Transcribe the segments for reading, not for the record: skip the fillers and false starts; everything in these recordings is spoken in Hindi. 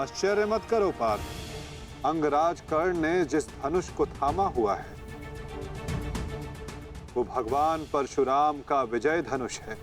आश्चर्य मत करो पार्थ। अंगराज कर्ण ने जिस धनुष को थामा हुआ है वो भगवान परशुराम का विजय धनुष है।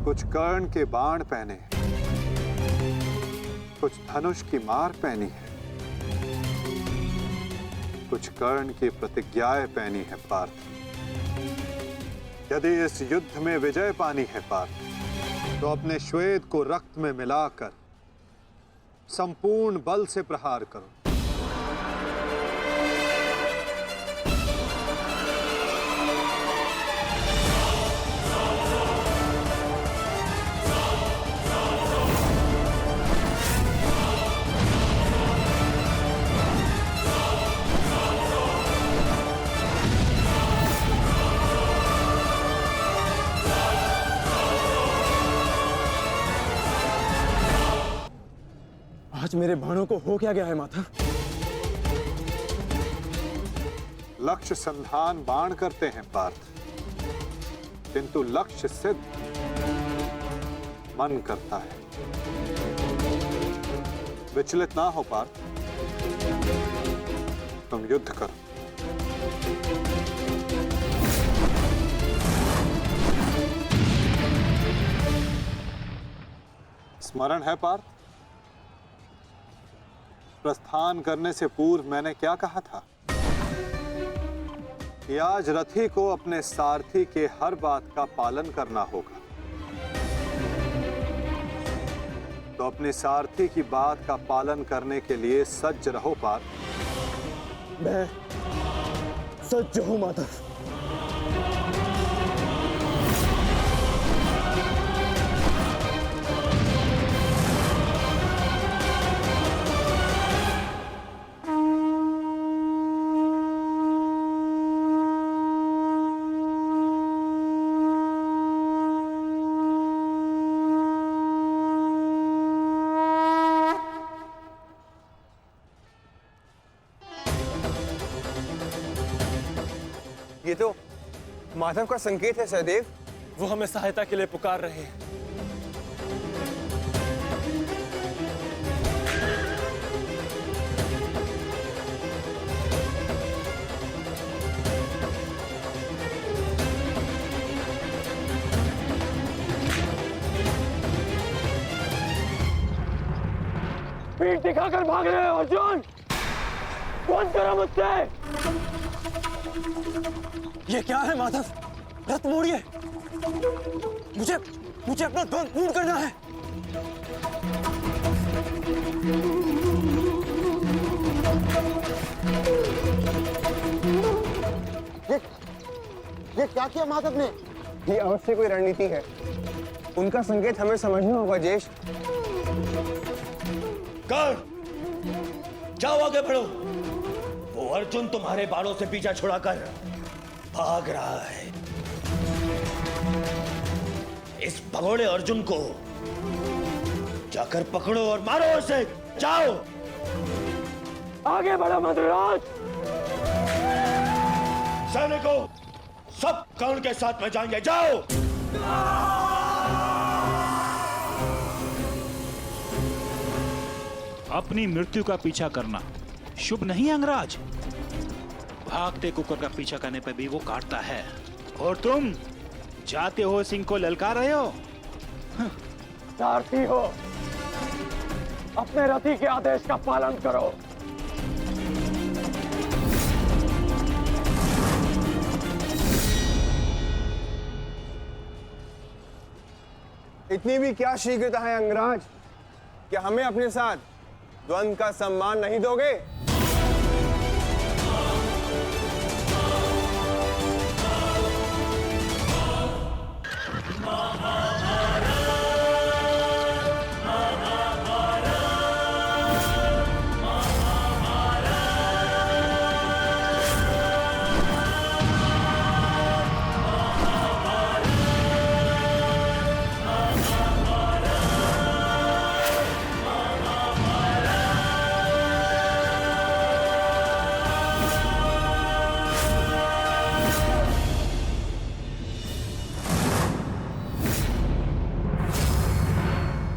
कुछ कर्ण के बाण पहने हैं, कुछ धनुष की मार पहनी है, कुछ कर्ण की प्रतिज्ञाएं पहनी है पार्थ। यदि इस युद्ध में विजय पानी है पार्थ तो अपने श्वेत को रक्त में मिलाकर संपूर्ण बल से प्रहार करो। आज मेरे बाणों को हो क्या गया है माता? लक्ष्य संधान बाण करते हैं पार्थ, किंतु लक्ष्य सिद्ध मन करता है। विचलित ना हो पार्थ, तुम युद्ध करो। स्मरण है पार्थ, प्रस्थान करने से पूर्व मैंने क्या कहा था कि आज रथी को अपने सारथी के हर बात का पालन करना होगा। तो अपने सारथी की बात का पालन करने के लिए सज्ज रहो पार्थ। मैं सज्ज हूं माता। ये तो माधव का संकेत है सहदेव। वो हमें सहायता के लिए पुकार रहे हैं। पीठ दिखाकर भाग रहे हो अर्जुन, बंद करो मुझसे। ये क्या है माधव? रथ मोड़िए, मुझे अपना ध्वज पूर्ण करना है। ये क्या किया माधव ने? ये अवश्य कोई रणनीति है। उनका संकेत हमें समझना होगा जेश। जाओ आगे बढ़ो। वो अर्जुन तुम्हारे बालों से पीछा छुड़ाकर भाग रहा है। इस भगोड़े अर्जुन को जाकर पकड़ो और मारो उसे। जाओ आगे बढ़ो मंत्रीराज। सैनिकों, सब कर्ण के साथ में जाएंगे। जाओ। अपनी मृत्यु का पीछा करना शुभ नहीं अंगराज। भागते कुकुर का पीछा करने पर भी वो काटता है। और तुम जाते हो सिंह को ललकार रहे हो। सारथी हो, अपने रथी के आदेश का पालन करो। इतनी भी क्या शीघ्रता है अंगराज कि हमें अपने साथ द्वंद्व का सम्मान नहीं दोगे?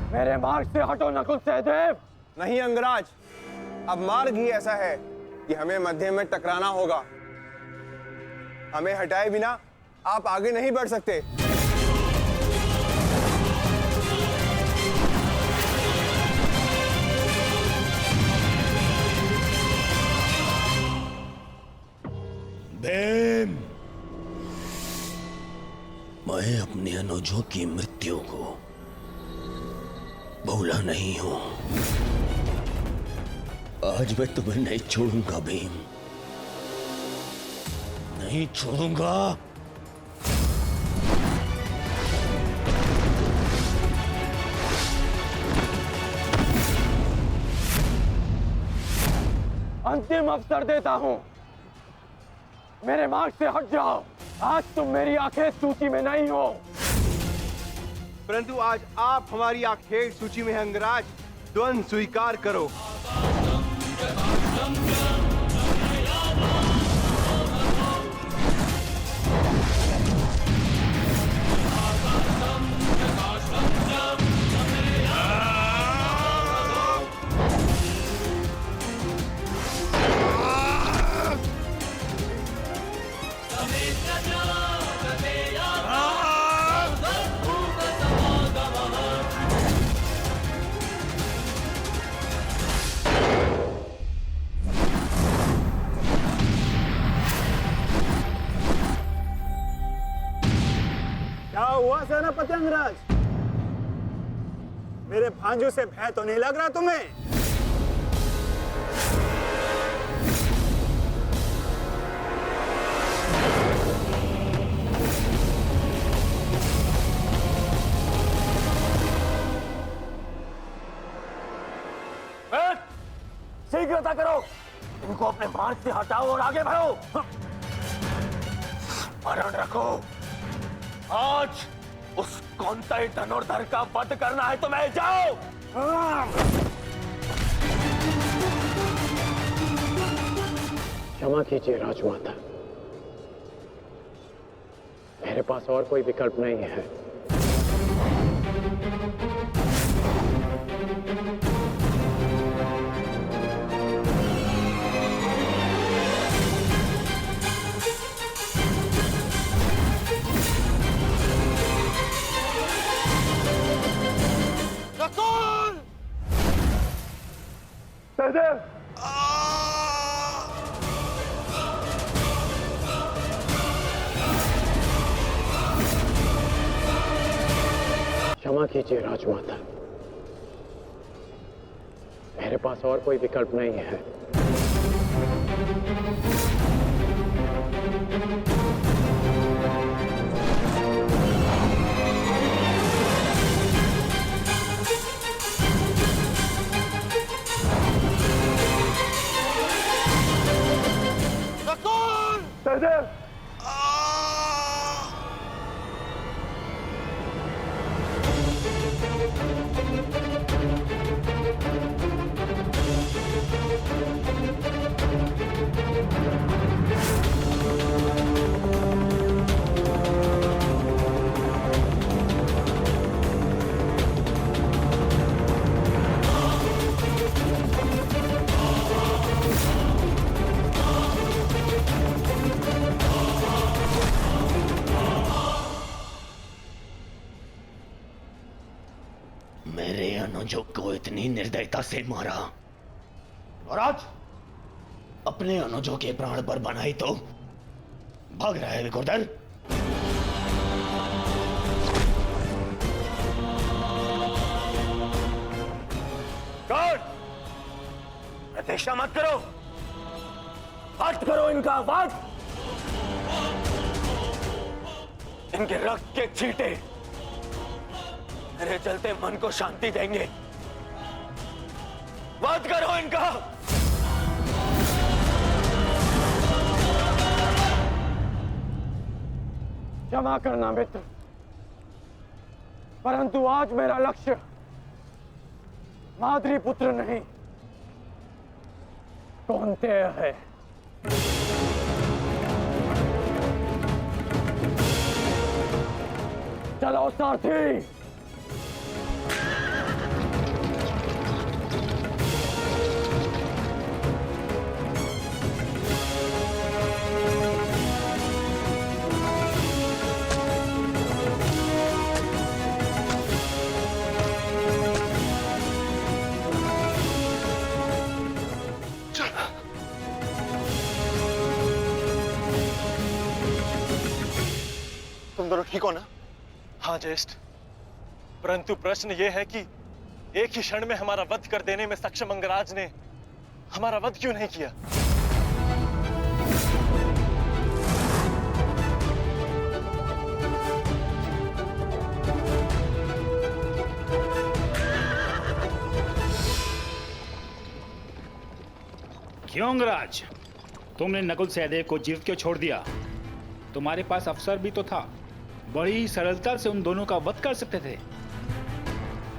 मेरे मार्ग से हटो नकुल सहदेव। नहीं अंगराज, अब मार्ग ही ऐसा है कि हमें मध्य में टकराना होगा। हमें हटाए बिना आप आगे नहीं बढ़ सकते। भीम, मैं अपने अनुजों की मृत्यु को भूला नहीं हूं। आज मैं तुम्हें नहीं छोड़ूंगा भीम, नहीं छोड़ूंगा। अंतिम अवसर देता हूं, मेरे मार्ग से हट जाओ। आज तुम मेरी आंखें सूची में नहीं हो, परंतु आज आप हमारी आखेट सूची में हैं अंगराज। द्वंद्व स्वीकार करो। क्या हुआ सेनापति अंगराज? मेरे भांजू से भय तो नहीं लग रहा तुम्हें? शीघ्रता करो, इनको अपने मार्ग से हटाओ और आगे बढ़ो। स्मरण रखो, आज उस कौंतई धनुर्धर का वध करना है तुम्हें। जाओ। क्षमा कीजिए राजमाता, मेरे पास और कोई विकल्प नहीं है। सहदेव, क्षमा कीजिए राजमाता, मेरे पास और कोई विकल्प नहीं है। सहदेव, कितनी निर्दयता से मारा, और आज अपने अनुजों के प्राण पर बनाई तो भाग रहा है विकुर्दर। गार्ड, प्रतीक्षा मत करो, वध करो इनका, वध। इनके रक्त के छींटे मेरे चलते मन को शांति देंगे। वध करो इनका। क्षमा करना मित्र, परंतु आज मेरा लक्ष्य माद्री पुत्र नहीं, कौन्तेय है। चलो सारथी। तुम दोनों ठीक हो ना? हाँ ज्येष्ठ, परंतु प्रश्न यह है कि एक ही क्षण में हमारा वध कर देने में सक्षम अंगराज ने हमारा वध क्यों नहीं किया? क्यों अंगराज, तुमने नकुल सहदेव को जीवित क्यों छोड़ दिया? तुम्हारे पास अवसर भी तो था, बड़ी ही सरलता से उन दोनों का वध कर सकते थे।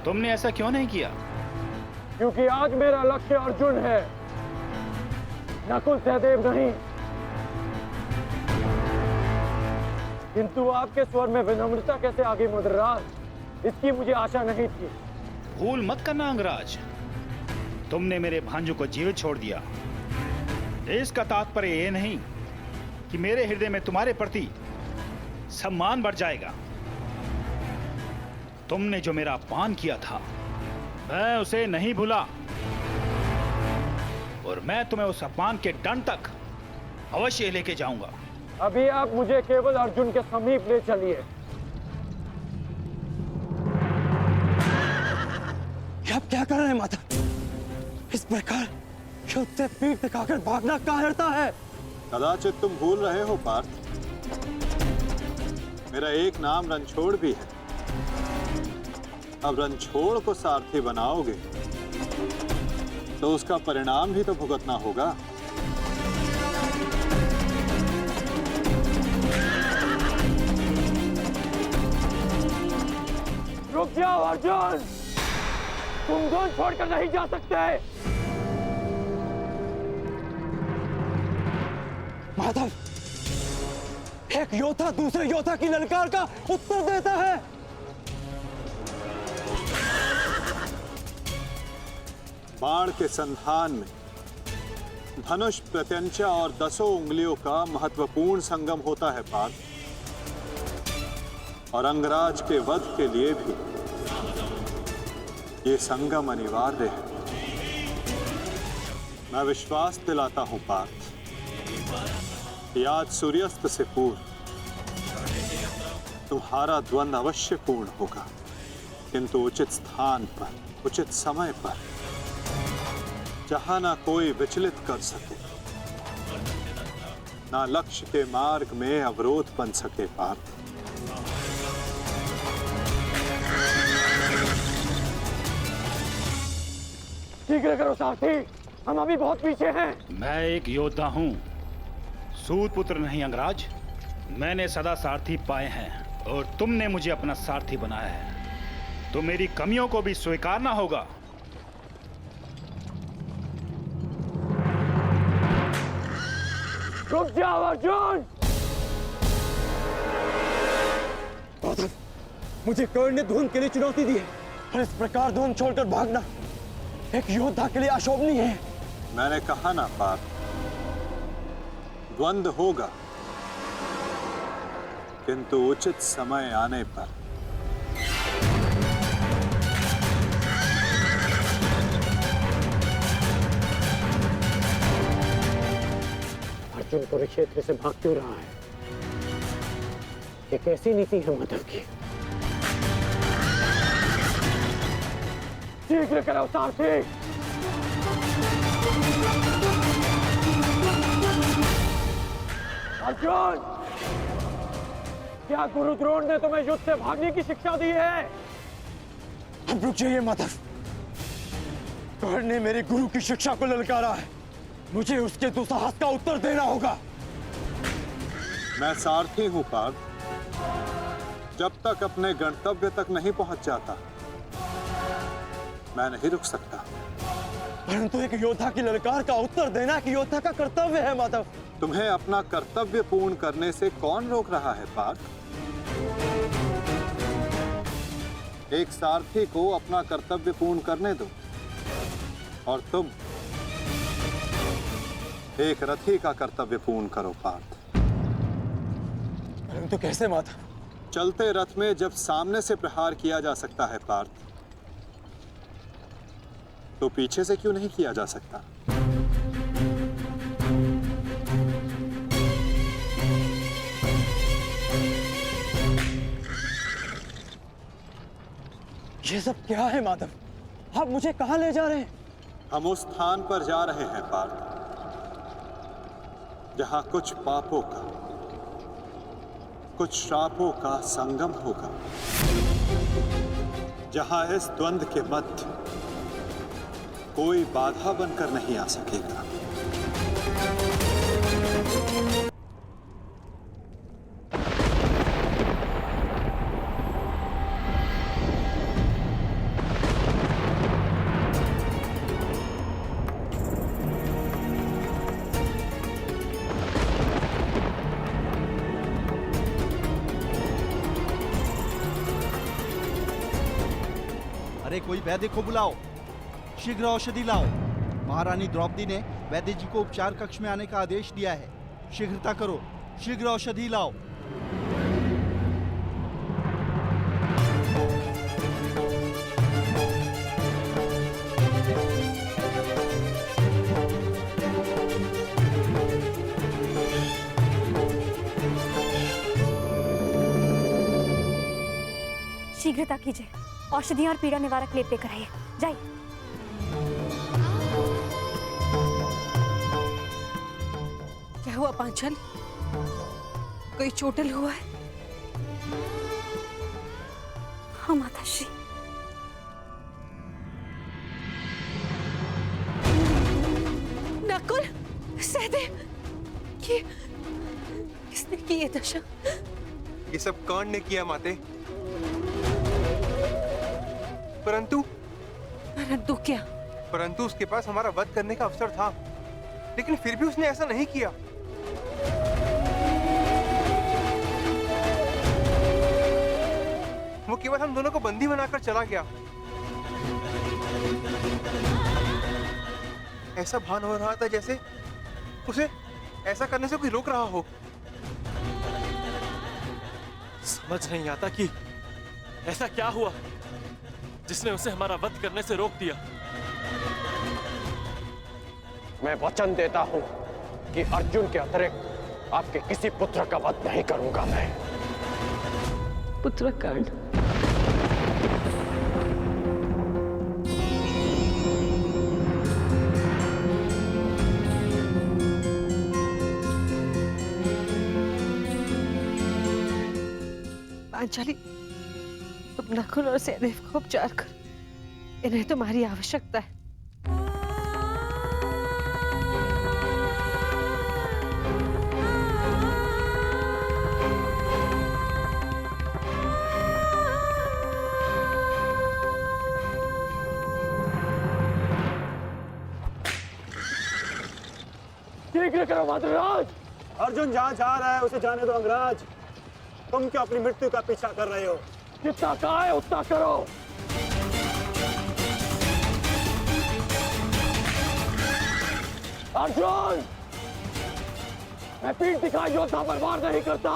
तुमने ऐसा क्यों नहीं किया? क्योंकि आज मेरा लक्ष्य अर्जुन है, नकुल सहदेव नहीं। किंतु आपके स्वर में विनम्रता कैसे आ गई मद्रराज, इसकी मुझे आशा नहीं थी। भूल मत करना अंगराज, तुमने मेरे भांजू को जीवित छोड़ दिया, इसका तात्पर्य यह नहीं कि मेरे हृदय में तुम्हारे प्रति सम्मान बढ़ जाएगा। तुमने जो मेरा अपमान किया था, मैं उसे नहीं भूला, और मैं तुम्हें उस अपमान के दंड तक अवश्य लेके जाऊंगा। अभी आप मुझे केवल अर्जुन के समीप ले चलिए। आप क्या कर रहे हैं माता? इस प्रकार युद्ध से पीठ दिखाकर भागना कायरता है। कदाचित तुम भूल रहे हो पार्थ, मेरा एक नाम रणछोड़ भी है। अब रणछोड़ को सारथी बनाओगे तो उसका परिणाम भी तो भुगतना होगा। रुक जाओ अर्जुन, तुम दोनों छोड़कर नहीं जा सकते। माधव, एक योद्धा दूसरे योद्धा की ललकार का उत्तर देता है। बाण के संधान में धनुष, प्रत्यंचा और 10 उंगलियों का महत्वपूर्ण संगम होता है पार्थ, और अंगराज के वध के लिए भी ये संगम अनिवार्य है। मैं विश्वास दिलाता हूं पार्थ, आज सूर्यास्त से पूर्व तुम्हारा द्वंद्व अवश्य पूर्ण होगा, किंतु उचित स्थान पर, उचित समय पर, जहां ना कोई विचलित कर सके, ना लक्ष्य के मार्ग में अवरोध बन सके पार्थ। शीघ्र करो सारथी, हम अभी बहुत पीछे हैं। मैं एक योद्धा हूं, सूत पुत्र नहीं अंगराज। मैंने सदा सारथी पाए हैं और तुमने मुझे अपना सारथी बनाया है, तो मेरी कमियों को भी स्वीकारना होगा। रुक जाओ अर्जुन। माधव, मुझे कर्ण ने धुन के लिए चुनौती दी है, और इस प्रकार धुन छोड़कर भागना एक योद्धा के लिए अशोभनीय है। मैंने कहा ना पार्थ, द्वंद्व होगा, किंतु उचित समय आने पर। अर्जुन कुरुक्षेत्र से भाग क्यों रहा है? ये कैसी नीति है माधव की? शीघ्र करो सारथी। अर्जुन, क्या गुरु द्रोण ने तुम्हें युद्ध से भागने की शिक्षा दी है? अब रुक जाइए माधव। कर्ण ने मेरे गुरु की शिक्षा को ललकारा है, मुझे उसके दुस्साहस का उत्तर देना होगा। मैं सारथी हूं पार्थ। जब तक अपने गंतव्य तक नहीं पहुंच जाता मैं नहीं रुक सकता। परंतु एक योद्धा की ललकार का उत्तर देना एक योद्धा का कर्तव्य है माधव। तुम्हें अपना कर्तव्य पूर्ण करने से कौन रोक रहा है पार्थ? एक सारथी को अपना कर्तव्य पूर्ण करने दो और तुम एक रथी का कर्तव्य पूर्ण करो पार्थ। परंतु कैसे माधव? चलते रथ में जब सामने से प्रहार किया जा सकता है पार्थ, तो पीछे से क्यों नहीं किया जा सकता? ये सब क्या है माधव? आप मुझे कहां ले जा रहे हैं? हम उस स्थान पर जा रहे हैं पार्थ जहां कुछ पापों का, कुछ श्रापों का संगम होगा, जहां इस द्वंद्व के मध्य कोई बाधा बनकर नहीं आ सकेगा। अरे कोई वैद्य को बुलाओ, शीघ्र औषधि लाओ। महारानी द्रौपदी ने वैद्य जी को उपचार कक्ष में आने का आदेश दिया है। शीघ्रता करो, शीघ्र औषधि लाओ। शीघ्रता कीजिए, औषधियां और पीड़ा निवारक लेप लेकर आइए। जाइए। क्या हुआ पांचाल? कोई चोटिल हुआ है? हाँ माताश्री। नकुल, सहदेव, किसने की ये दशा? ये सब कर्ण ने किया माते। परंतु क्या? परंतु उसके पास हमारा वध करने का अवसर था, लेकिन फिर भी उसने ऐसा नहीं किया। वो केवल हम दोनों को बंदी बनाकर चला गया। ऐसा भान हो रहा था जैसे उसे ऐसा करने से कोई रोक रहा हो। समझ नहीं आता कि ऐसा क्या हुआ जिसने उसे हमारा वध करने से रोक दिया। मैं वचन देता हूं कि अर्जुन के अतिरिक्त आपके किसी पुत्र का वध नहीं करूंगा मैं। पुत्र कर्ण, पांचाली, तुम नकुल और सहदेव को उपचार कर, इन्हें तुम्हारी आवश्यकता है। शीघ्र करो माधवराज। अर्जुन जहां जा रहा है उसे जाने दो अंगराज। तुम क्यों अपनी मृत्यु का पीछा कर रहे हो? जितना कहा है उतना करो। अर्जुन, मैं पीठ दिखाई योद्धा पर वार नहीं करता।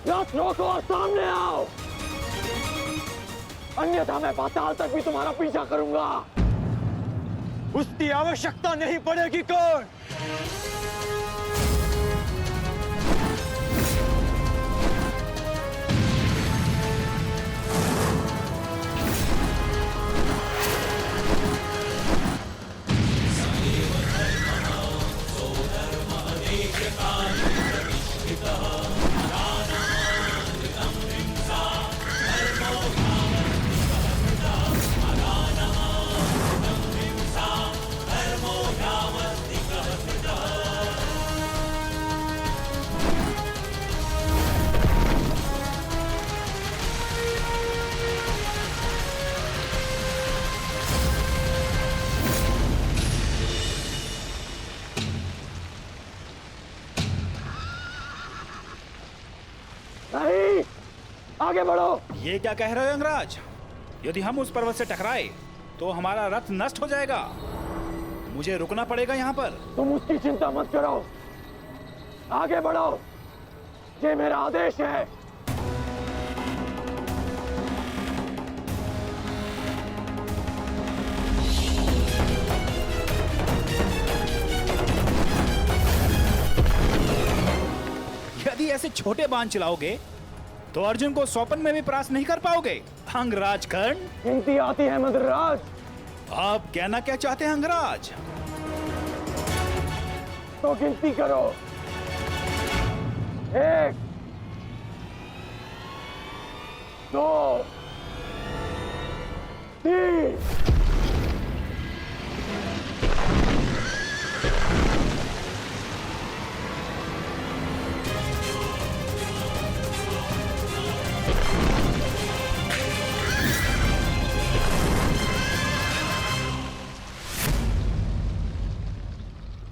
रथ रोको और सामने आओ, अन्यथा मैं पाताल तक भी तुम्हारा पीछा करूंगा। उसकी आवश्यकता नहीं पड़ेगी कौन? नहीं, आगे बढ़ो। ये क्या कह रहे हो यंगराज? यदि हम उस पर्वत से टकराए तो हमारा रथ नष्ट हो जाएगा। मुझे रुकना पड़ेगा यहाँ पर। तुम उसकी चिंता मत करो, आगे बढ़ो, ये मेरा आदेश है। यदि ऐसे छोटे बाण चलाओगे तो अर्जुन को स्वप्न में भी परास्त नहीं कर पाओगे। अंगराज कर्ण, गिनती आती है मद्रराज। आप कहना क्या चाहते हैं अंगराज? तो गिनती करो। 1 2 3।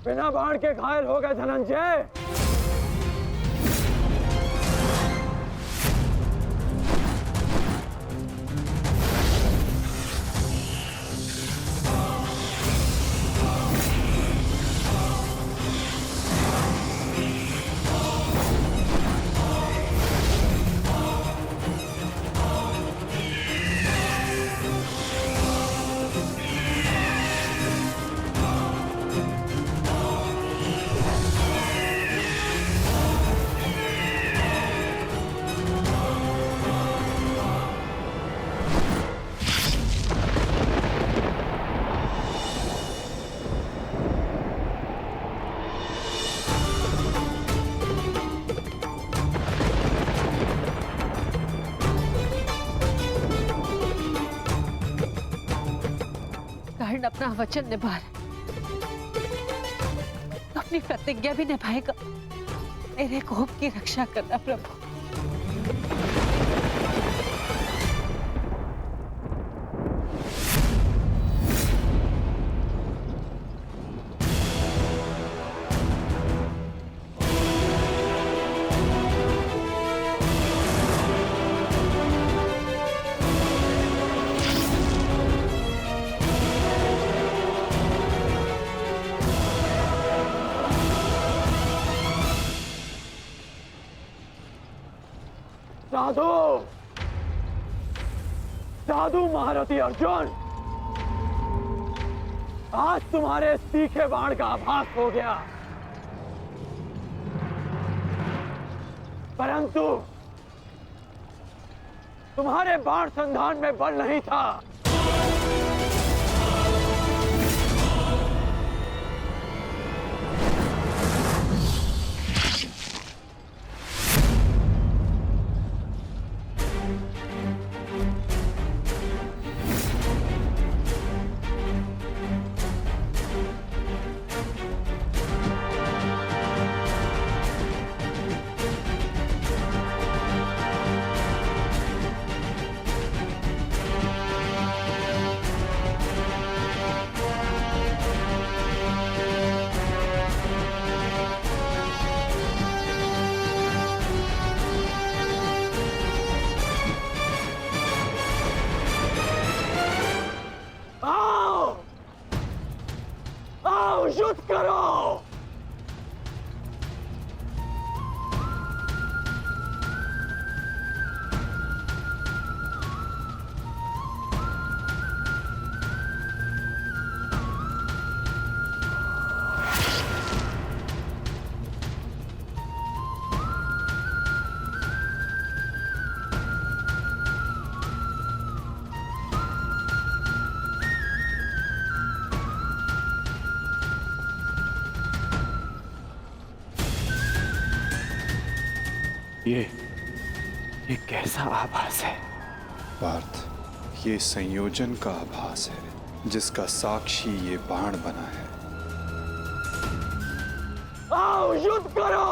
बिना बाण के घायल हो गए धनंजय। कर्ण अपना वचन निभा रहा तो अपनी प्रतिज्ञा भी निभाएगा। मेरे कोप की रक्षा करना प्रभु। साधु, साधु महारथी अर्जुन, आज तुम्हारे तीखे बाण का आभास हो गया, परंतु तुम्हारे बाण संधान में बल नहीं था। युद्ध करो। ये कैसा आभास है? पार्थ, ये संयोजन का आभास है जिसका साक्षी ये बाण बना है। आओ युद्ध करो!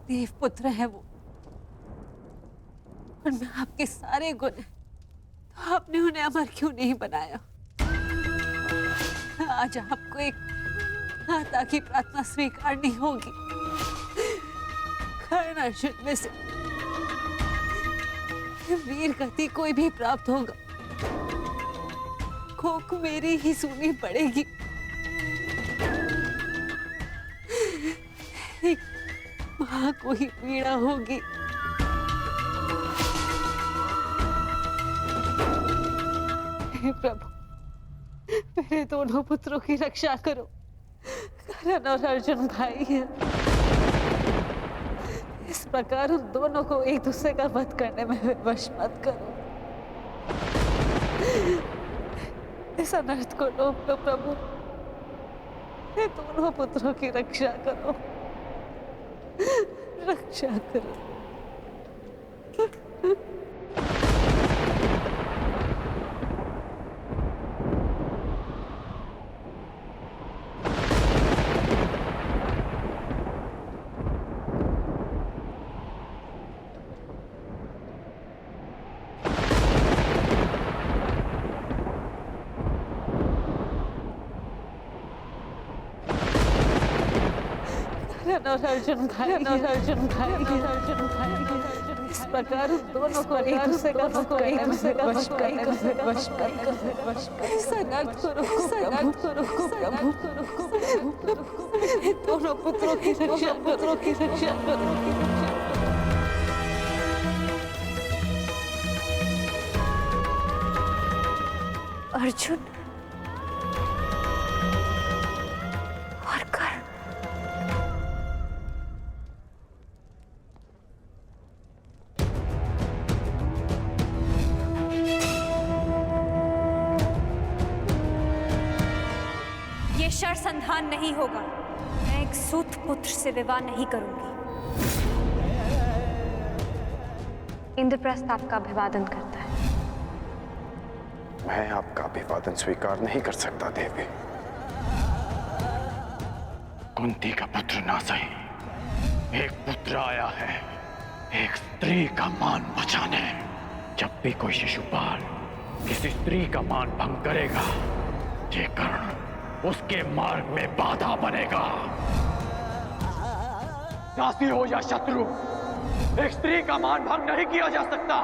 देवपुत्र है वो, और मैं आपके सारे गुण हैं, तो आपने उन्हें अमर क्यों नहीं बनाया? आज आपको एक माता की प्रार्थना स्वीकारनी होगी। कर्ण अर्जुन में से वीर गति कोई भी प्राप्त होगा, कोक मेरी ही सुननी पड़ेगी। एक मां को ही पीड़ा होगी। हे प्रभु, मेरे दोनों पुत्रों की रक्षा करो। कर्ण और अर्जुन भाई हैं। इस प्रकार उन दोनों को एक दूसरे का वध करने में विवश मत करो। इस अनर्थ को रोक लो प्रभु। मेरे दोनों पुत्रों की रक्षा करो, रक्षा करो। और अर्जुन भाई, इस प्रकार दोनों को एक दूसरे का वश दोनों पुत्रों की रक्षा करो। अर्जुन और कर्ण, ये शरसंधान नहीं होगा। मैं एक सूत पुत्र से विवाह नहीं करूंगी। इंद्रप्रस्थ आपका अभिवादन करता है। मैं आपका अभिवादन स्वीकार नहीं कर सकता देवी। कुंती का पुत्र ना सही, एक पुत्र आया है एक स्त्री का मान बचाने। जब भी कोई शिशुपाल किसी स्त्री का मान भंग करेगा, ये कर्ण उसके मार्ग में बाधा बनेगा। दासी हो या शत्रु, एक स्त्री का मान भंग नहीं किया जा सकता,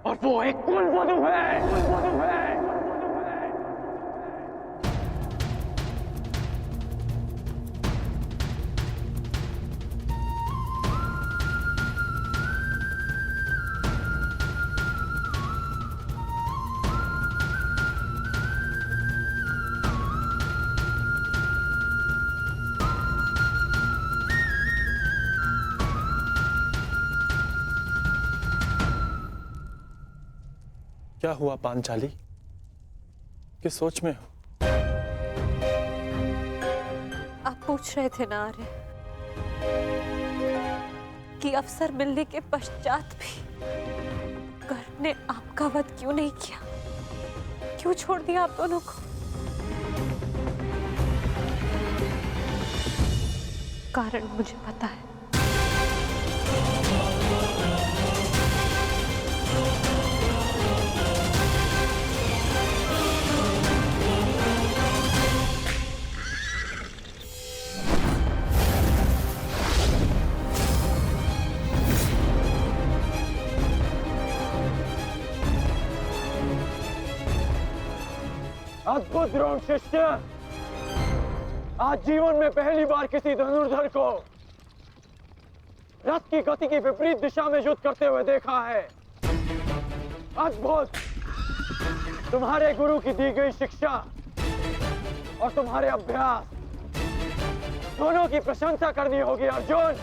और वो एक कुलवधू है। क्या हुआ पांचाली? किस सोच में हो? आप पूछ रहे थे ना आर्य कि अवसर मिलने के पश्चात भी कर्ण ने आपका वध क्यों नहीं किया, क्यों छोड़ दिया आप दोनों को? कारण मुझे पता है। अद्भुत द्रोण शिष्य, आज जीवन में पहली बार किसी धनुर्धर को रथ की गति की विपरीत दिशा में युद्ध करते हुए देखा है। अद्भुत! तुम्हारे गुरु की दी गई शिक्षा और तुम्हारे अभ्यास दोनों की प्रशंसा करनी होगी अर्जुन।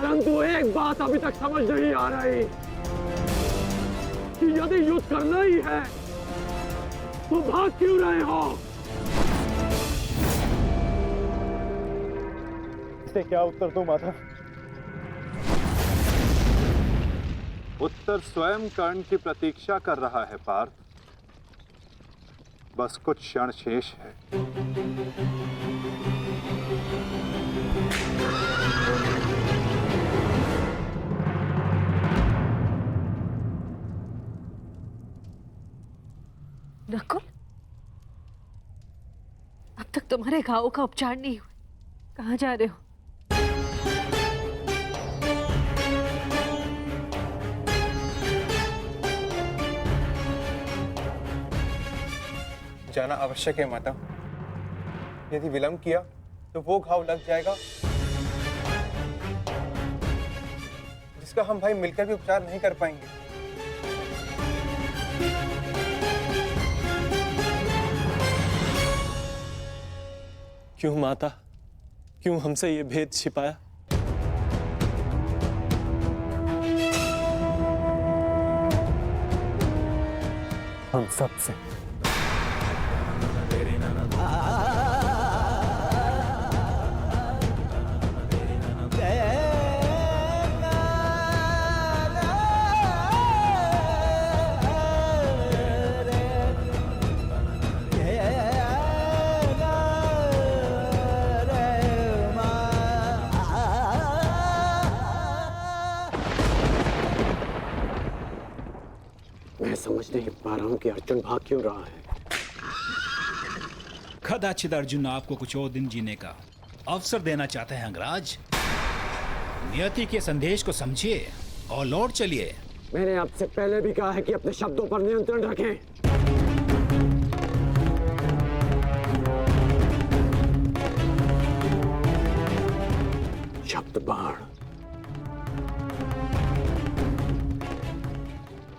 परंतु एक बात अभी तक समझ नहीं आ रही कि यदि युद्ध करना ही है तो भाग क्यों रहे हो? इसे क्या उत्तर दूं माता? उत्तर स्वयं कर्ण की प्रतीक्षा कर रहा है पार्थ। बस कुछ क्षण शेष है। नकुल, अब तक तुम्हारे घावों का उपचार नहीं हुआ। कहाँ जा रहे हो? जाना आवश्यक है माता। यदि विलंब किया तो वो घाव लग जाएगा जिसका हम भाई मिलकर भी उपचार नहीं कर पाएंगे। क्यों माता, क्यों हमसे ये भेद छिपाया? हम सब से। मैं समझ नहीं पा रहा हूं कि अर्जुन भाग क्यों रहा है। कदाचित अर्जुन आपको कुछ और दिन जीने का अवसर देना चाहते हैं अंगराज। नियति के संदेश को समझिए और लौट चलिए। मैंने आपसे पहले भी कहा है कि अपने शब्दों पर नियंत्रण रखें। शब्द बाण,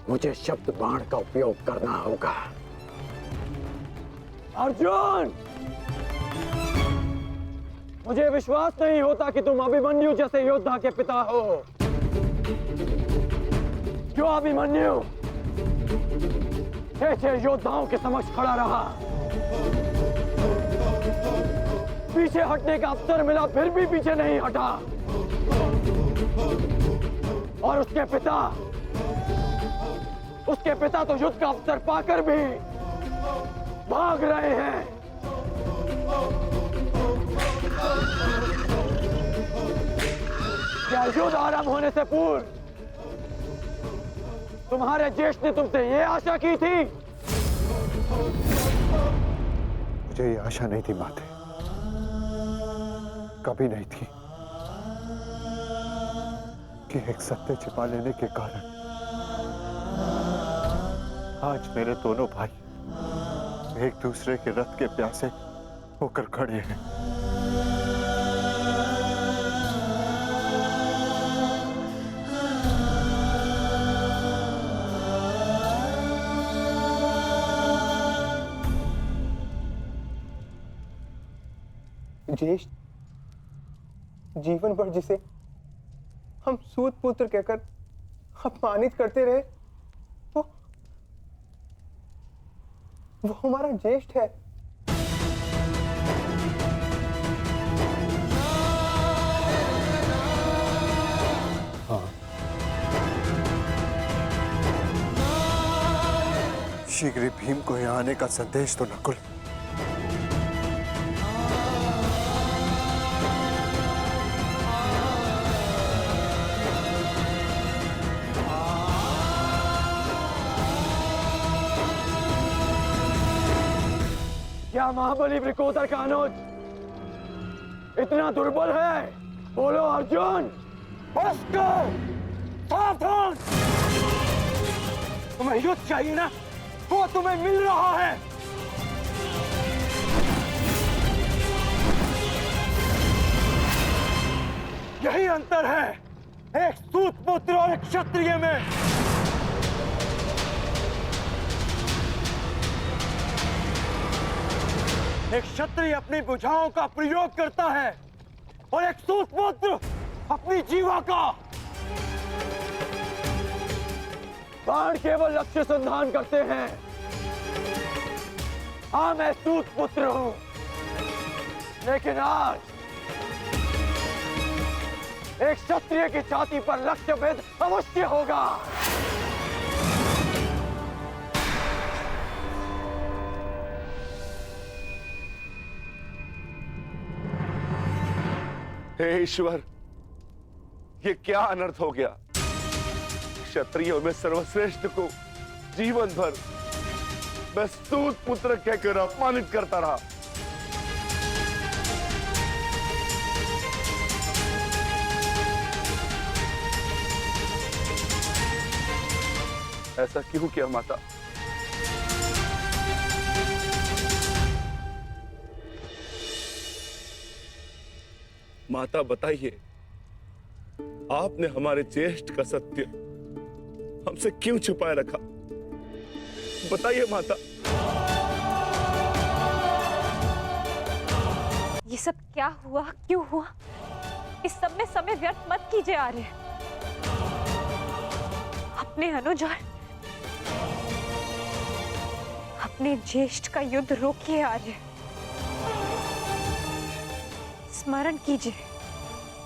मुझे शब्द बाण का उपयोग करना होगा। अर्जुन, मुझे विश्वास नहीं होता कि तुम अभिमन्यु जैसे योद्धा के पिता हो। क्यों अभिमन्यु 6 योद्धाओं के समक्ष खड़ा रहा, पीछे हटने का अवसर मिला फिर भी पीछे नहीं हटा, और उसके पिता तो युद्ध का अवसर पाकर भी भाग रहे हैं। क्या युद्ध आरंभ होने से पूर्व तुम्हारे ज्येष्ठ ने तुमसे ये आशा की थी? मुझे ये आशा नहीं थी माते, कभी नहीं थी कि एक सत्य छिपा लेने के कारण आज मेरे दोनों भाई एक दूसरे के रथ के प्यासे होकर खड़े हैं। ज्येष्ठ जीवन भर जिसे हम सूत पुत्र कहकर अपमानित करते रहे, वो हमारा ज्येष्ठ है। हाँ, शीघ्र भीम को यहाँ आने का संदेश तो नकुल। क्या महाबली वृकोदर का अनुज इतना दुर्बल है? बोलो अर्जुन। सावधान, तुम्हें युद्ध चाहिए ना, वो तुम्हें मिल रहा है। यही अंतर है एक सूत पुत्र और एक क्षत्रिय में। एक क्षत्रिय अपनी भुजाओं का प्रयोग करता है और एक सूत पुत्र अपनी जीवा का। बाण केवल लक्ष्य संधान करते हैं। हाँ, मैं सूत पुत्र हूं, लेकिन आज एक क्षत्रिय की छाती पर लक्ष्य भेद अवश्य होगा। हे ईश्वर, ये क्या अनर्थ हो गया। क्षत्रियों में सर्वश्रेष्ठ को जीवन भर मैं सूत पुत्र कहकर अपमानित करता रहा। ऐसा क्यों किया माता? माता बताइए, आपने हमारे ज्येष्ठ का सत्य हमसे क्यों छुपाए रखा? बताइए माता। ये सब क्या हुआ, क्यों हुआ? इस सब में समय व्यर्थ मत कीजिए आर्य। अपने अनुज और अपने ज्येष्ठ का युद्ध रोकिए आर्य। स्मरण कीजिए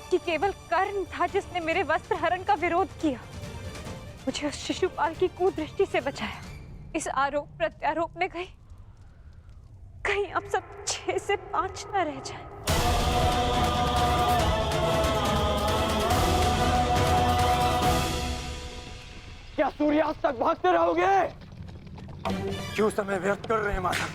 कि केवल कर्ण था जिसने मेरे वस्त्र हरण का विरोध किया, मुझे उस शिशुपाल की कुदृष्टि से बचाया। इस आरोप प्रत्यारोप में कहीं अब सब 6 से 5 न रह जाए। क्या सूर्यास्त तक भागते रहोगे? क्यों समय व्यर्थ कर रहे हैं माता?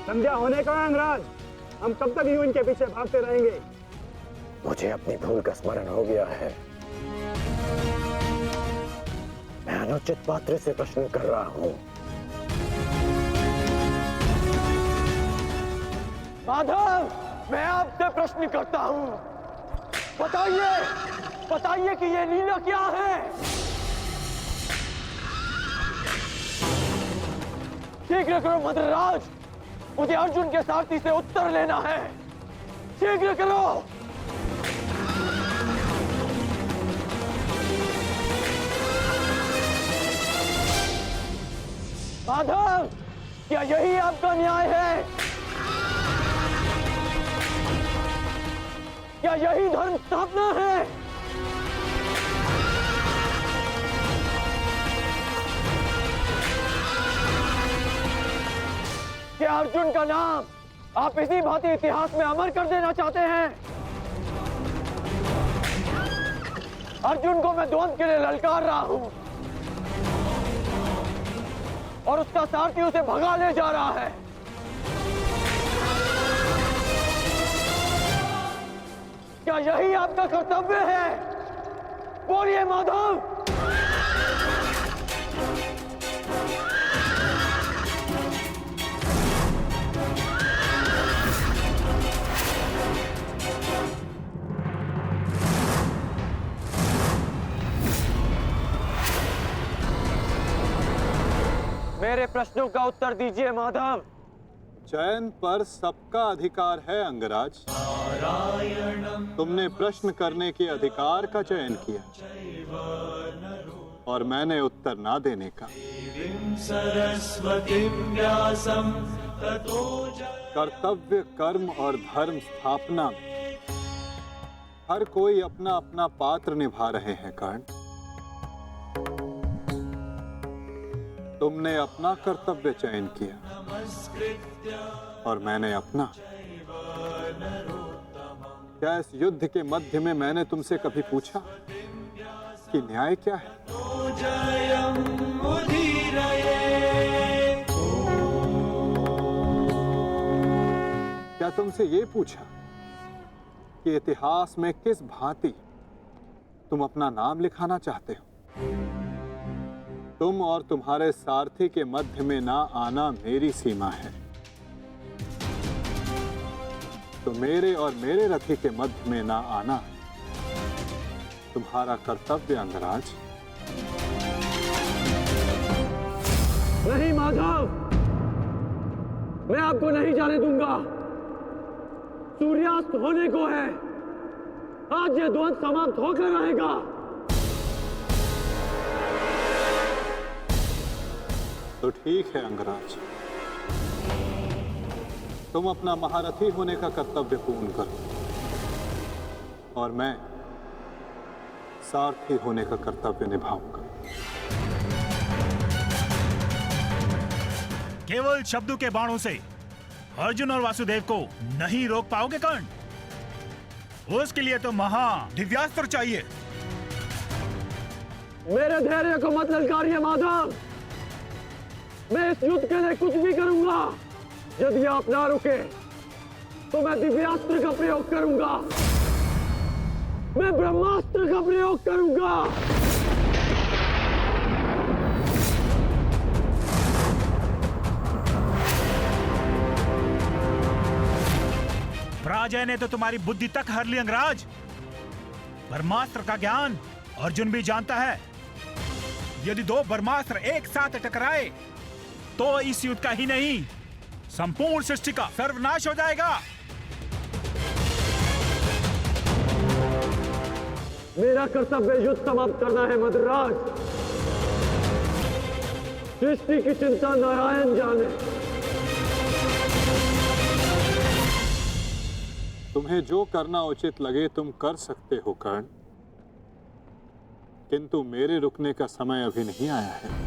संध्या होने का अंगराज, हम कब तक यूं इनके पीछे भागते रहेंगे? मुझे अपनी भूल का स्मरण हो गया है। मैं अनुचित पात्र से प्रश्न कर रहा हूं। माधव, मैं आपसे प्रश्न करता हूं। बताइए कि ये लीला क्या है? शीघ्र करो मद्रराज, मुझे अर्जुन के सारथी से उत्तर लेना है। शीघ्र करो। माधव, क्या यही आपका न्याय है? क्या यही धर्म स्थापना है? क्या अर्जुन का नाम आप इसी भांति इतिहास में अमर कर देना चाहते हैं? अर्जुन को मैं द्वंद्व के लिए ललकार रहा हूं और उसका सारथी उसे भगा ले जा रहा है। क्या यही आपका कर्तव्य है? बोलिए माधव। मेरे प्रश्नों का उत्तर दीजिए माधव। चयन पर सबका अधिकार है अंगराज। तुमने प्रश्न करने के अधिकार का चयन किया और मैंने उत्तर ना देने का। कर्तव्य, कर्म और धर्म स्थापना में हर कोई अपना अपना पात्र निभा रहे हैं कर्ण। तुमने अपना कर्तव्य चयन किया और मैंने अपना। क्या इस युद्ध के मध्य में मैंने तुमसे कभी पूछा कि न्याय क्या है? क्या तुमसे ये पूछा कि इतिहास में किस भांति तुम अपना नाम लिखाना चाहते हो? तुम और तुम्हारे सारथी के मध्य में ना आना मेरी सीमा है, तो मेरे और मेरे रथी के मध्य में ना आना तुम्हारा कर्तव्य अंगराज। नहीं माधव, मैं आपको नहीं जाने दूंगा। सूर्यास्त होने को है, आज ये द्वंद समाप्त होकर रहेगा। तो ठीक है अंगराज, तुम अपना महारथी होने का कर्तव्य पूर्ण करो और मैं सारथी होने का कर्तव्य निभाऊंगा। केवल शब्दों के बाणों से अर्जुन और वासुदेव को नहीं रोक पाओगे कर्ण। उसके लिए तो महा दिव्यास्त्र चाहिए। मेरे धैर्य को मत ललकारिए माधव, मैं इस युद्ध के लिए कुछ भी करूंगा। यदि आप ना रुके तो मैं दिव्यास्त्र का प्रयोग करूंगा, मैं ब्रह्मास्त्र का प्रयोग करूंगा। पराजय ने तो तुम्हारी बुद्धि तक हर ली अंगराज। ब्रह्मास्त्र का ज्ञान अर्जुन भी जानता है। यदि दो ब्रह्मास्त्र एक साथ टकराए तो इस युद्ध का ही नहीं, संपूर्ण सृष्टि का सर्वनाश हो जाएगा। मेरा कर्तव्य युद्ध समाप्त करना है मद्राज। सृष्टि की चिंता नारायण जाने। तुम्हें जो करना उचित लगे तुम कर सकते हो कर्ण, किंतु मेरे रुकने का समय अभी नहीं आया है।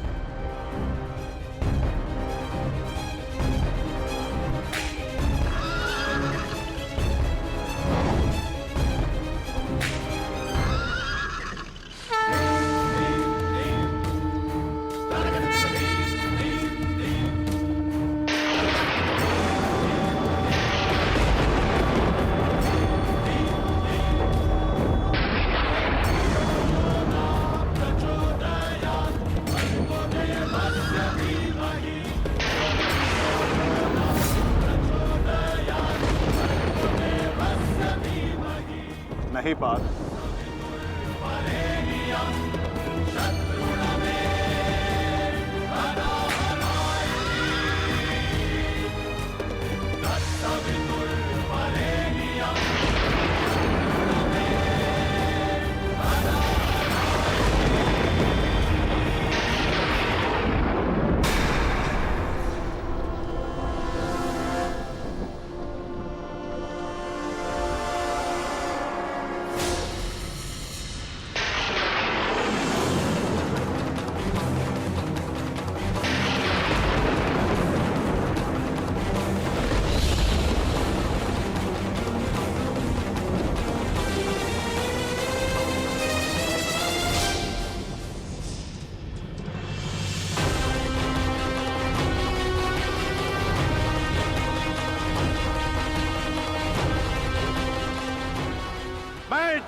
नहीं पार्थ,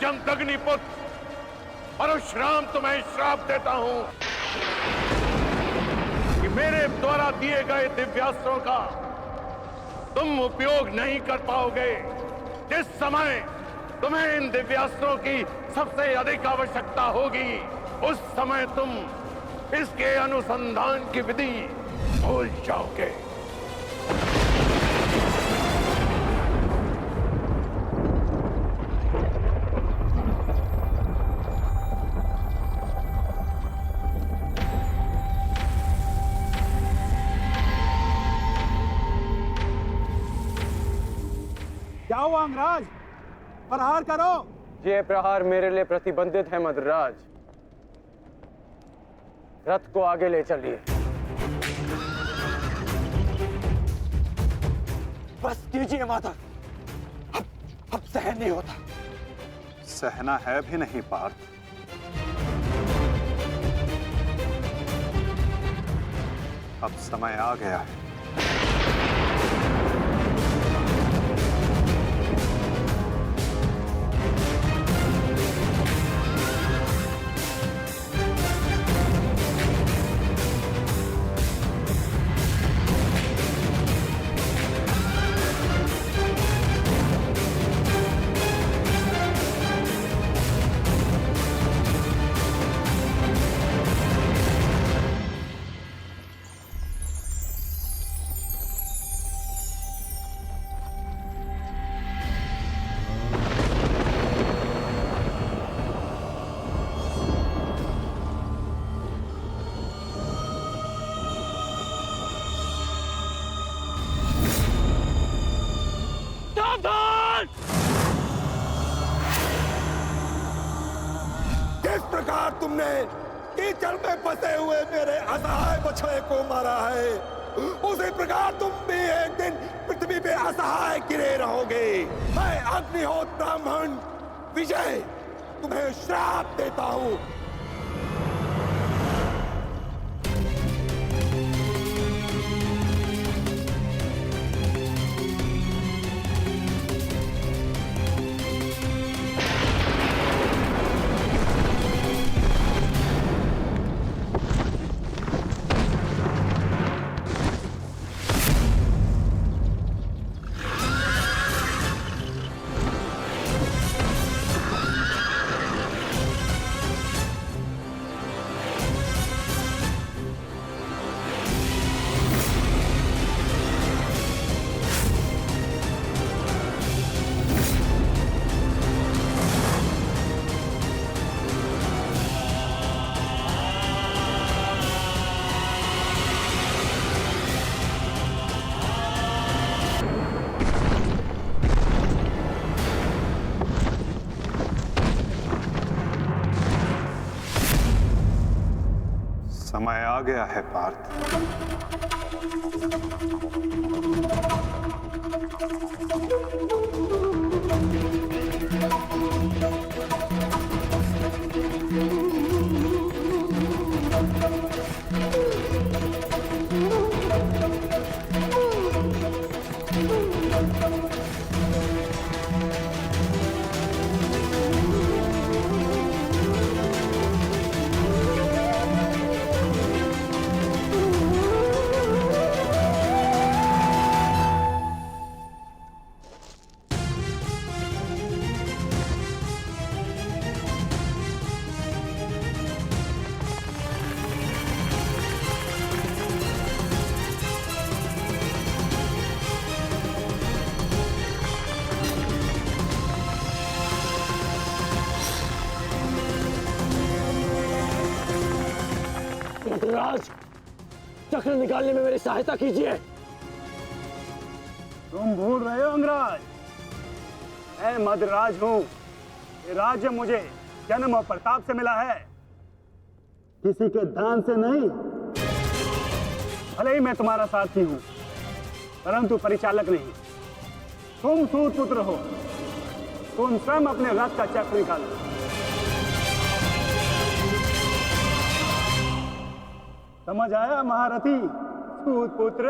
जमदग्निपुत्र परशुराम तुम्हें श्राप देता हूं कि मेरे द्वारा दिए गए दिव्यास्त्रों का तुम उपयोग नहीं कर पाओगे। जिस समय तुम्हें इन दिव्यास्त्रों की सबसे अधिक आवश्यकता होगी, उस समय तुम इसके अनुसंधान की विधि भूल जाओगे। क्या हुआ अंगराज? प्रहार करो। ये प्रहार मेरे लिए प्रतिबंधित है मद्राज। रथ को आगे ले चलिए। बस कीजिए माता, अब सहन नहीं होता। सहना है भी नहीं पार्थ। अब समय आ गया है। प्रकार तुमने कीचड़ में फंसे हुए मेरे असहाय बछड़े को मारा है, उसी प्रकार तुम भी एक दिन पृथ्वी पे असहाय गिरे रहोगे। मैं अग्निहोत्र ब्राह्मण विजय तुम्हें श्राप देता हूं। समय आ गया है पार्थ। मद्राज, चक्र निकालने में मेरी सहायता कीजिए। तुम भूल रहे हो अंगराज, मैं मद्राज हूं। ये राज्य मुझे जन्म और प्रताप से मिला है, किसी के दान से नहीं। भले ही मैं तुम्हारा सारथी हूं, परंतु परिचालक नहीं। तुम सूत पुत्र हो, तुम स्वयं अपने रथ का चक्र निकालो। समझ आया महारथी सूत पुत्र?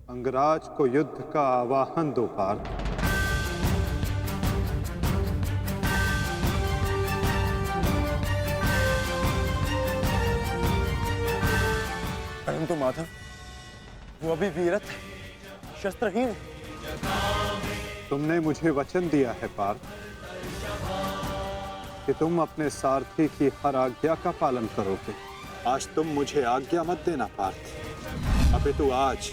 अंगराज को युद्ध का आवाहन दो पार्थ। परंतु माधव, वो अभी वीरत है, शस्त्रहीन है। तुमने मुझे वचन दिया है पार्थ कि तुम अपने सारथी की हर आज्ञा का पालन करोगे। आज तुम मुझे आज्ञा मत देना पार्थ, अपितु आज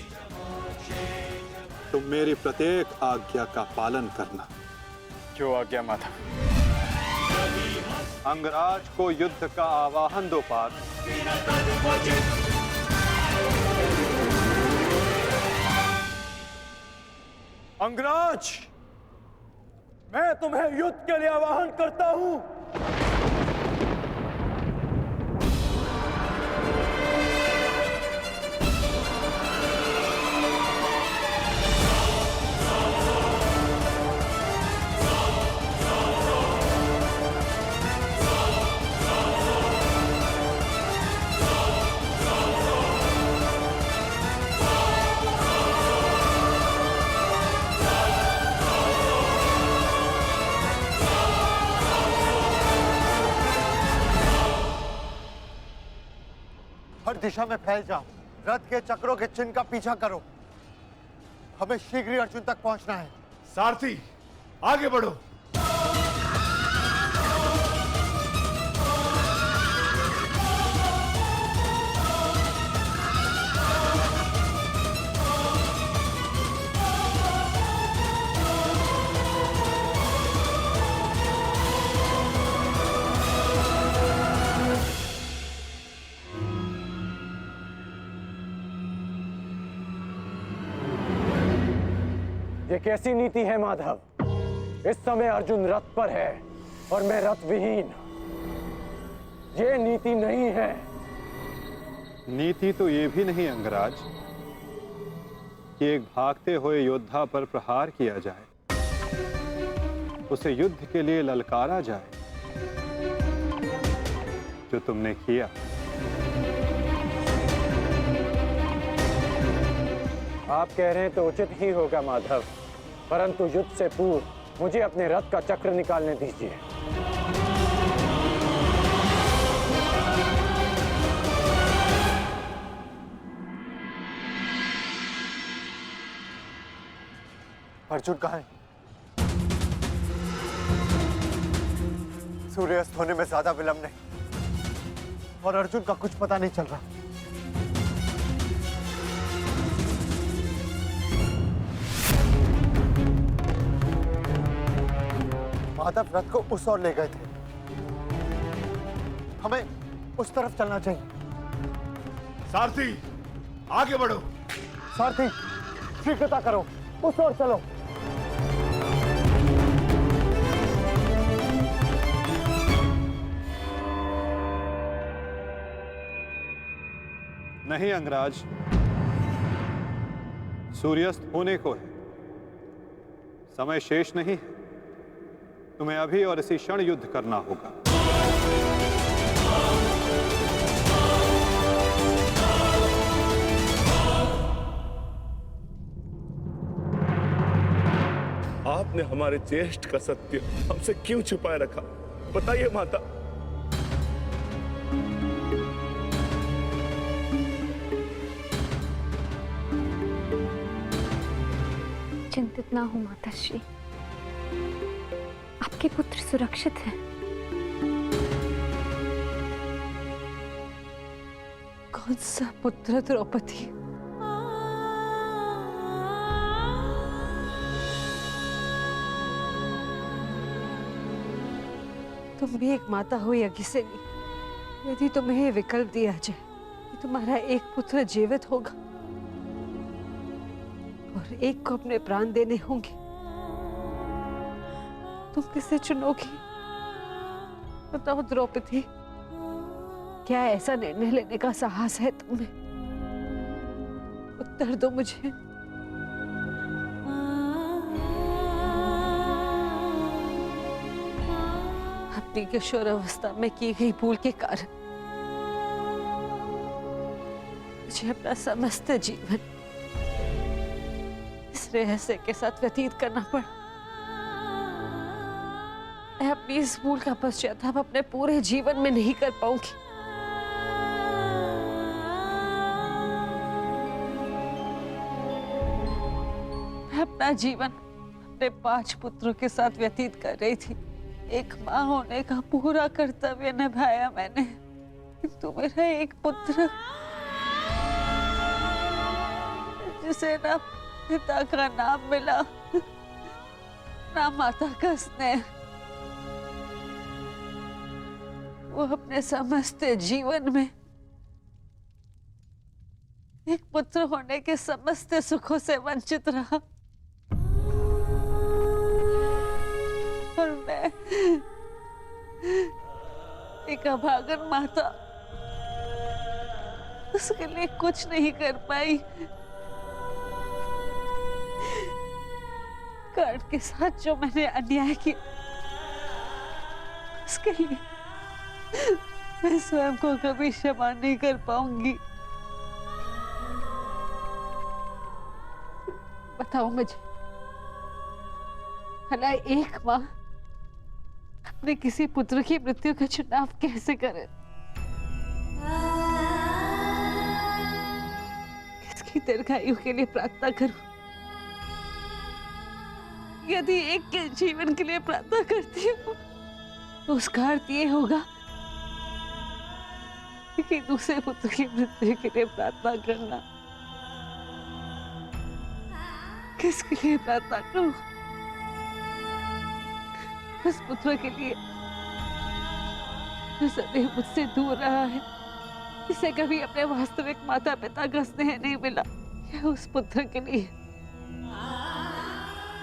तुम मेरी प्रत्येक आज्ञा का पालन करना। क्यों आज्ञा माता? अंगराज को युद्ध का आवाहन दो पार्थ। अंगराज, मैं तुम्हें युद्ध के लिए आवाहन करता हूं। हर दिशा में फैल जाओ, रथ के चक्रों के चिन्ह का पीछा करो। हमें शीघ्र ही अर्जुन तक पहुंचना है। सारथी, आगे बढ़ो। कैसी नीति है माधव? इस समय अर्जुन रथ पर है और मैं रथ विहीन। ये नीति नहीं है। नीति तो ये भी नहीं अंगराज कि एक भागते हुए योद्धा पर प्रहार किया जाए, उसे युद्ध के लिए ललकारा जाए, जो तुमने किया। आप कह रहे हैं तो उचित ही होगा माधव, परंतु युद्ध से पूर्व मुझे अपने रथ का चक्र निकालने दीजिए। अर्जुन कहाँ है? सूर्यास्त होने में ज्यादा विलंब नहीं और अर्जुन का कुछ पता नहीं चल रहा। माधव रथ को उस ओर ले गए थे, हमें उस तरफ चलना चाहिए। सारथी आगे बढ़ो। सारथी शीघ्रता करो, उस ओर चलो। नहीं अंगराज, सूर्यास्त होने को है, समय शेष नहीं है। तुम्हें अभी और इसी क्षण युद्ध करना होगा। आपने हमारे ज्येष्ठ का सत्य हमसे क्यों छुपाए रखा? बताइए माता। चिंतित ना हो माताश्री, आपके पुत्र सुरक्षित हैं। कौन सा पुत्र द्रौपदी? तुम भी एक माता हो यज्ञसेनी, यदि तुम्हें ये विकल्प दिया जाए कि तुम्हारा एक पुत्र जीवित होगा और एक को अपने प्राण देने होंगे, तुम किसे चुनोगी? बताओ द्रौपदी, क्या ऐसा निर्णय लेने का साहस है तुम्हें? उत्तर दो मुझे। अपनी किशोरावस्था में की गई भूल के कारण मुझे अपना समस्त जीवन इस रहस्य के साथ व्यतीत करना पड़ा। मैं अपनी इस भूल का पश्चाताप अपने पूरे जीवन में नहीं कर पाऊंगी। मैं अपना जीवन अपने 5 पुत्रों के साथ व्यतीत कर रही थी। एक माँ होने का पूरा कर्तव्य निभाया मैंने, किंतु मेरा एक पुत्र जिसे ना पिता का नाम मिला ना माता का स्नेह, वो अपने समस्त जीवन में एक पुत्र होने के समस्त सुखों से वंचित रहा। और मैं एक अभागन माता उसके लिए कुछ नहीं कर पाई। कर्ण के साथ जो मैंने अन्याय किया उसके लिए मैं स्वयं को कभी क्षमा नहीं कर पाऊंगी। बताओ मुझे, भला एक माँ अपने किसी पुत्र की मृत्यु का चुनाव कैसे करे? किसकी दीर्घायु के लिए प्रार्थना करूं? यदि एक के जीवन के लिए प्रार्थना करती हूँ तो उसका अर्थ ये होगा कि दूसरे पुत्र की मृत्यु के लिए प्रार्थना करना। किसके लिए प्रार्थना करूं? उस पुत्र के लिए जो सदैव मुझसे दूर रहा है, जिसे कभी अपने वास्तविक माता पिता का स्नेह नहीं मिला, या उस पुत्र के लिए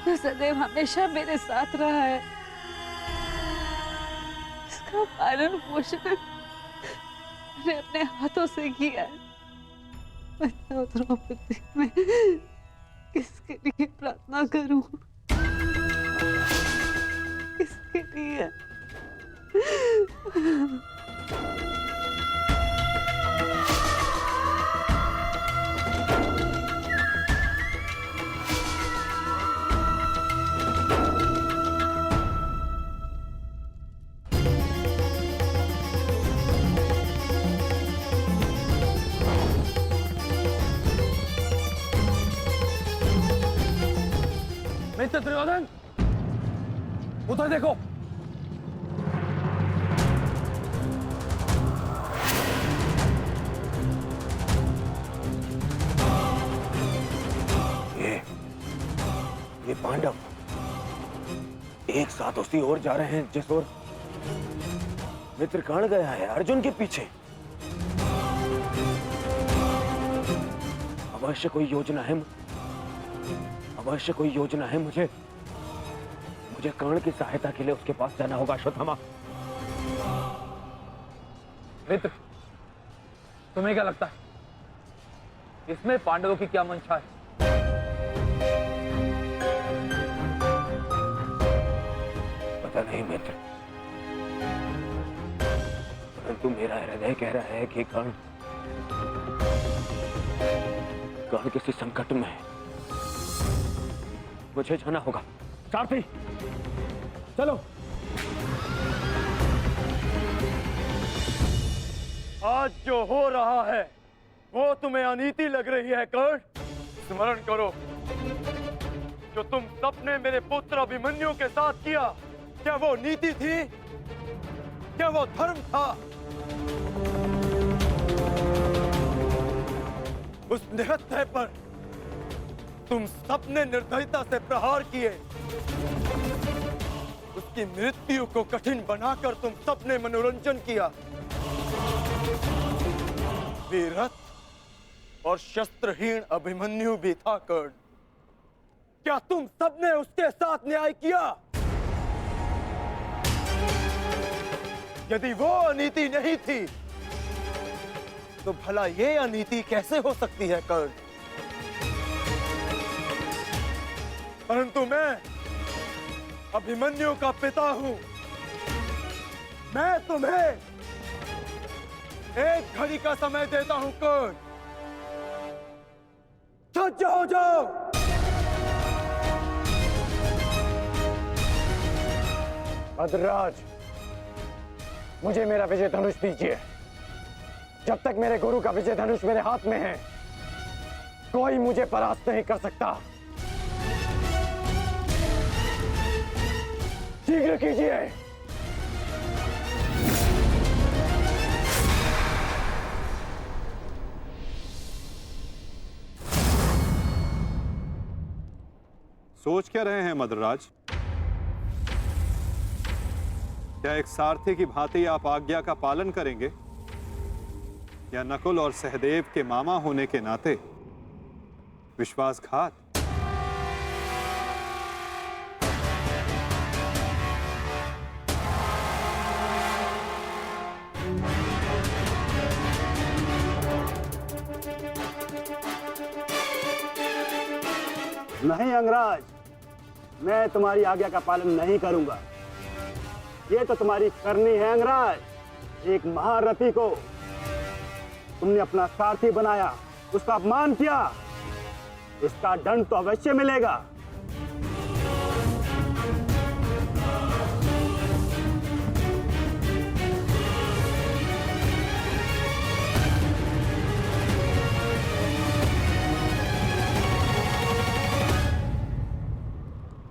जो सदैव हमेशा मेरे साथ रहा है, इसका पालन पोषण मैंने अपने हाथों से किया है। बताओ द्रौपदी, मैं किसके लिए प्रार्थना करूं? किसके लिए? मिस्टर दुर्योधन, उधर देखो। ये पांडव एक साथ उसी ओर जा रहे हैं जिस ओर मित्र कर्ण गया है, अर्जुन के पीछे। अवश्य कोई योजना है, अवश्य कोई योजना है। मुझे कर्ण की सहायता के लिए उसके पास जाना होगा। अश्वत्थामा, मित्र, तुम्हें क्या लगता है इसमें पांडवों की क्या मंशा है? पता नहीं मित्र, परंतु मेरा हृदय कह रहा है कि कर्ण किसी संकट में है। मुझे जाना होगा। सारथी, चलो। आज जो हो रहा है वो तुम्हें अनीति लग रही है कर्ण? स्मरण करो, जो तुम सबने मेरे पुत्र अभिमन्यु के साथ किया, क्या वो नीति थी? क्या वो धर्म था? उस निहत्थे पर तुम सबने निर्दयता से प्रहार किए। उसकी मृत्यु को कठिन बनाकर तुम सबने मनोरंजन किया। वीरथ और शस्त्रहीन अभिमन्यु भी था कर्ण। क्या तुम सबने उसके साथ न्याय किया? यदि वो अनीति नहीं थी तो भला ये अनीति कैसे हो सकती है कर्ण? परंतु मैं अभिमन्यु का पिता हूं। मैं तुम्हें एक घड़ी का समय देता हूं कर्ण। सज्ज हो जाओ। भद्रराज, मुझे मेरा विजय धनुष दीजिए। जब तक मेरे गुरु का विजय धनुष मेरे हाथ में है, कोई मुझे परास्त नहीं कर सकता। शीघ्र कीजिए। सोच क्या रहे हैं मद्रराज? क्या एक सारथी की भांति आप आज्ञा का पालन करेंगे, या नकुल और सहदेव के मामा होने के नाते विश्वासघात? नहीं अंगराज, मैं तुम्हारी आज्ञा का पालन नहीं करूंगा। ये तो तुम्हारी करनी है अंगराज। एक महारथी को तुमने अपना सारथी बनाया, उसका अपमान किया, इसका दंड तो अवश्य मिलेगा।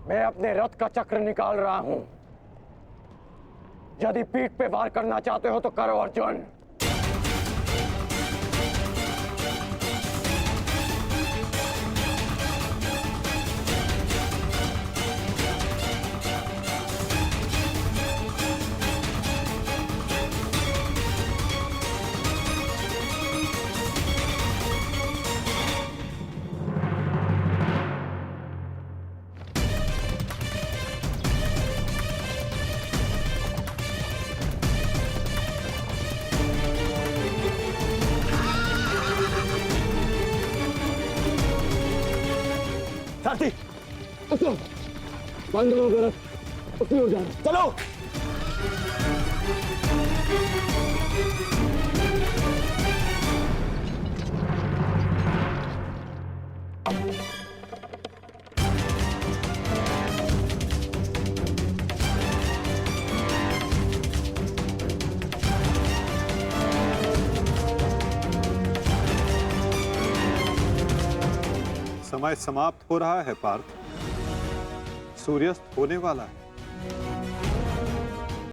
मैं अपने रथ का चक्र निकाल रहा हूं। यदि पीठ पे वार करना चाहते हो तो करो अर्जुन। बच्चों, पांडवों का रथ उसी ओर जा रहा है। चलो। समय समाप्त हो रहा है पार्थ। सूर्यास्त होने वाला है।